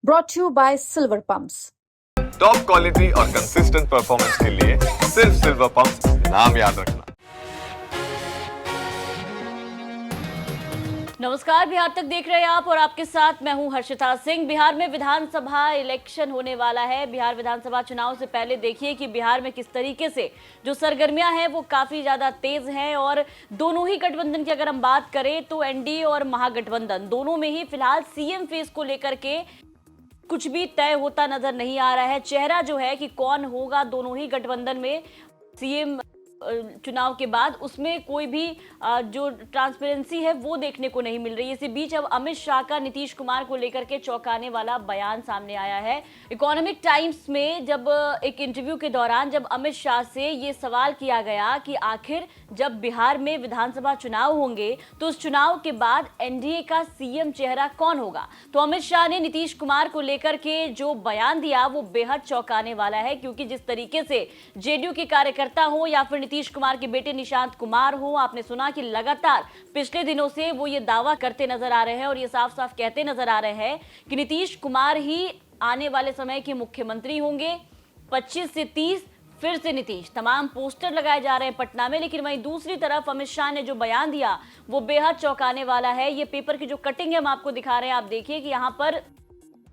brought to you by Silver Pumps. Top quality और consistent performance के लिए सिर्फ सिल्वर पंप नाम याद रखना। नमस्कार, बिहार तक देख रहे हैं आप और आपके साथ मैं हूं हर्षिता सिंह। बिहार में विधानसभा इलेक्शन होने वाला है। बिहार विधानसभा चुनाव से पहले देखिए कि बिहार में किस तरीके से जो सरगर्मियां हैं वो काफी ज्यादा तेज हैं और दोनों ही गठबंधन की अगर हम बात करें तो एनडीए और महागठबंधन दोनों में ही फिलहाल सीएम फेस को लेकर के कुछ भी तय होता नजर नहीं आ रहा है। चेहरा जो है कि कौन होगा दोनों ही गठबंधन में सीएम चुनाव के बाद, उसमें कोई भी जो ट्रांसपेरेंसी है वो देखने को नहीं मिल रही है। इसी बीच अब अमित शाह का नीतीश कुमार को लेकर के चौंकाने वाला बयान सामने आया है। इकोनॉमिक टाइम्स में जब एक इंटरव्यू के दौरान जब अमित शाह से ये सवाल किया गया कि आखिर जब बिहार में विधानसभा चुनाव होंगे तो उस चुनाव के बाद एनडीए का सीएम चेहरा कौन होगा, तो अमित शाह ने नीतीश कुमार को लेकर के जो बयान दिया वो बेहद चौंकाने वाला है। क्योंकि जिस तरीके से जेडीयू के कार्यकर्ता हो या फिर नीतीश कुमार के बेटे निशांत कुमार हो, आपने सुना कि लगातार पिछले दिनों से वो ये दावा करते नजर आ रहे हैं और ये साफ साफ कहते नजर आ रहे हैं कि नीतीश कुमार ही आने वाले समय के मुख्यमंत्री होंगे। 25 से 30 फिर से नीतीश, तमाम पोस्टर लगाए जा रहे हैं पटना में। लेकिन वहीं दूसरी तरफ अमित शाह ने जो बयान दिया वो बेहद चौंकाने वाला है। ये पेपर की जो कटिंग है हम आपको दिखा रहे हैं, आप देखिए कि यहाँ पर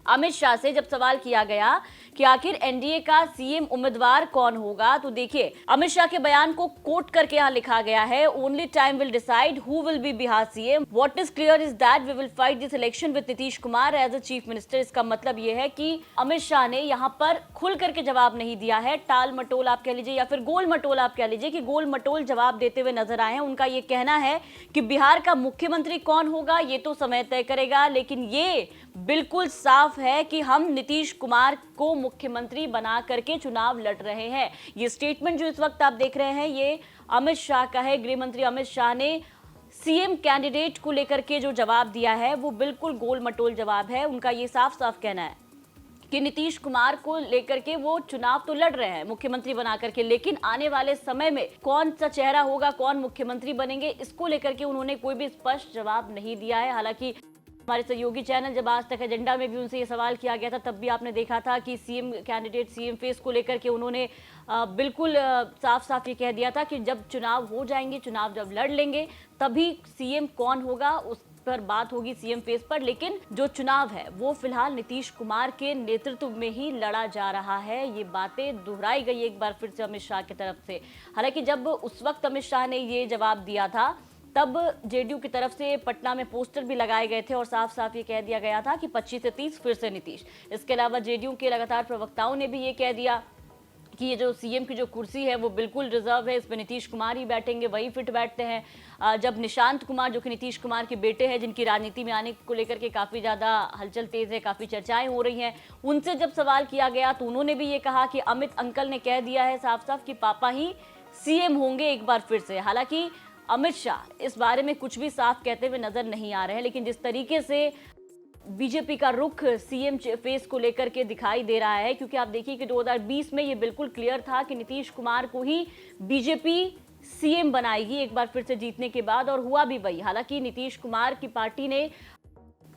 अमित शाह से जब सवाल किया गया कि आखिर एनडीए का सीएम उम्मीदवार कौन होगा, तो देखिए अमित शाह के बयान को कोट करके यहाँ लिखा गया है, only time will decide who will be Bihar CM, what is clear is that we will fight this election with Nitish Kumar as a chief minister. इसका मतलब ये है कि अमित शाह ने यहाँ पर खुल करके जवाब नहीं दिया है, टाल मटोल आप कह लीजिए या फिर गोल मटोल आप कह लीजिए कि गोल मटोल जवाब देते हुए नजर आए हैं। उनका ये कहना है कि बिहार का मुख्यमंत्री कौन होगा ये तो समय तय करेगा, लेकिन ये बिल्कुल साफ है कि हम नीतीश कुमार को मुख्यमंत्री बना करके चुनाव लड़ रहे हैं। ये स्टेटमेंट जो इस वक्त आप देख रहे हैं ये अमित शाह का है। गृह मंत्री अमित शाह ने सीएम कैंडिडेट को लेकर के जो जवाब दिया है वो बिल्कुल गोल मटोल जवाब है। उनका ये साफ साफ कहना है कि नीतीश कुमार को लेकर के वो चुनाव तो लड़ रहे हैं मुख्यमंत्री बना करके, लेकिन आने वाले समय में कौन सा चेहरा होगा, कौन मुख्यमंत्री बनेंगे, इसको लेकर के उन्होंने कोई भी स्पष्ट जवाब नहीं दिया है। हालांकि हमारे सहयोगी चैनल जब आज तक एजेंडा में भी उनसे ये सवाल किया गया था तब भी आपने देखा था कि सीएम कैंडिडेट सीएम फेस को लेकर के उन्होंने बिल्कुल साफ साफ ये कह दिया था कि जब चुनाव हो जाएंगे, चुनाव जब लड़ लेंगे तभी सीएम कौन होगा उस पर बात होगी सीएम फेस पर। लेकिन जो चुनाव है वो फिलहाल नीतीश कुमार के नेतृत्व में ही लड़ा जा रहा है। ये बातें दोहराई गई एक बार फिर से अमित शाह की तरफ से। हालांकि जब उस वक्त अमित शाह ने ये जवाब दिया था तब जेडीयू की तरफ से पटना में पोस्टर भी लगाए गए थे और साफ साफ ये कह दिया गया था कि 25 से 30 फिर से नीतीश। इसके अलावा जेडीयू के लगातार प्रवक्ताओं ने भी ये कह दिया कि ये जो सीएम की जो कुर्सी है वो बिल्कुल रिजर्व है, इस पर नीतीश कुमार ही बैठेंगे, वही फिट बैठते हैं। जब निशांत कुमार जो कि नीतीश कुमार के बेटे हैं, जिनकी राजनीति में आने को लेकर के काफ़ी ज़्यादा हलचल तेज है, काफ़ी चर्चाएं हो रही हैं, उनसे जब सवाल किया गया तो उन्होंने भी ये कहा कि अमित अंकल ने कह दिया है साफ साफ कि पापा ही सीएम होंगे एक बार फिर से। हालांकि अमित शाह इस बारे में कुछ भी साफ कहते हुए नजर नहीं आ रहे हैं, लेकिन जिस तरीके से बीजेपी का रुख सीएम फेस को लेकर के दिखाई दे रहा है, क्योंकि आप देखिए कि 2020 में ये बिल्कुल क्लियर था कि नीतीश कुमार को ही बीजेपी सीएम बनाएगी एक बार फिर से जीतने के बाद, और हुआ भी वही। हालांकि नीतीश कुमार की पार्टी ने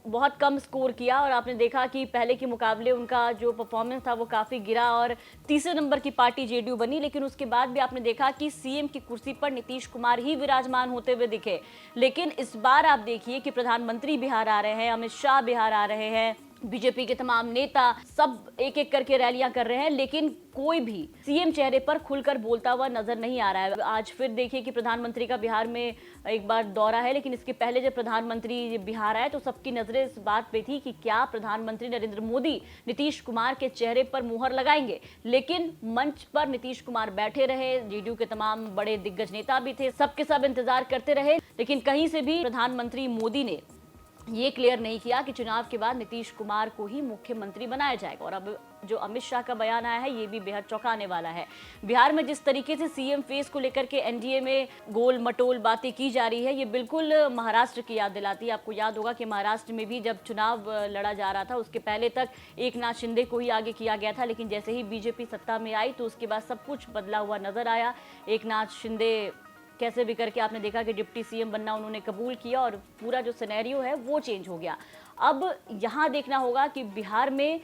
बहुत कम स्कोर किया और आपने देखा कि पहले के मुकाबले उनका जो परफॉर्मेंस था वो काफ़ी गिरा और तीसरे नंबर की पार्टी जेडीयू बनी। लेकिन उसके बाद भी आपने देखा कि सीएम की कुर्सी पर नीतीश कुमार ही विराजमान होते हुए दिखे। लेकिन इस बार आप देखिए कि प्रधानमंत्री बिहार आ रहे हैं, अमित शाह बिहार आ रहे हैं, बीजेपी के तमाम नेता सब एक एक करके रैलियां कर रहे हैं, लेकिन कोई भी सीएम चेहरे पर खुलकर बोलता हुआ नजर नहीं आ रहा है। आज फिर देखिए कि प्रधानमंत्री का बिहार में एक बार दौरा है, लेकिन इसके पहले जब प्रधानमंत्री बिहार आए तो सबकी नजरें इस बात पे थी कि क्या प्रधानमंत्री नरेंद्र मोदी नीतीश कुमार के चेहरे पर मुहर लगाएंगे। लेकिन मंच पर नीतीश कुमार बैठे रहे, जेडीयू के तमाम बड़े दिग्गज नेता भी थे, सबके सब इंतजार करते रहे, लेकिन कहीं से भी प्रधानमंत्री मोदी ने ये क्लियर नहीं किया कि चुनाव के बाद नीतीश कुमार को ही मुख्यमंत्री बनाया जाएगा। और अब जो अमित शाह का बयान आया है ये भी बेहद चौंकाने वाला है। बिहार में जिस तरीके से सीएम फेस को लेकर के एनडीए में गोल मटोल बातें की जा रही है ये बिल्कुल महाराष्ट्र की याद दिलाती है। आपको याद होगा कि महाराष्ट्र में भी जब चुनाव लड़ा जा रहा था उसके पहले तक एकनाथ शिंदे को ही आगे किया गया था, लेकिन जैसे ही बीजेपी सत्ता में आई तो उसके बाद सब कुछ बदला हुआ नजर आया। एकनाथ शिंदे कैसे भी करके आपने देखा कि डिप्टी सीएम बनना उन्होंने कबूल किया और पूरा जो सिनेरियो है वो चेंज हो गया। अब यहाँ देखना होगा कि बिहार में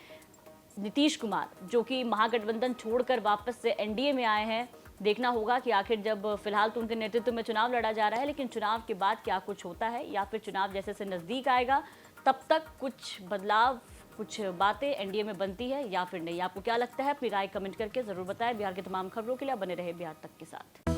नीतीश कुमार जो कि महागठबंधन छोड़कर वापस से एनडीए में आए हैं, देखना होगा कि आखिर जब फिलहाल तो उनके नेतृत्व में चुनाव लड़ा जा रहा है, लेकिन चुनाव के बाद क्या कुछ होता है या फिर चुनाव जैसे से नजदीक आएगा तब तक कुछ बदलाव, कुछ बातें एनडीए में बनती है या फिर नहीं। आपको क्या लगता है? अपनी राय कमेंट करके जरूर बताएं। बिहार की तमाम खबरों के लिए बने रहे बिहार तक के साथ।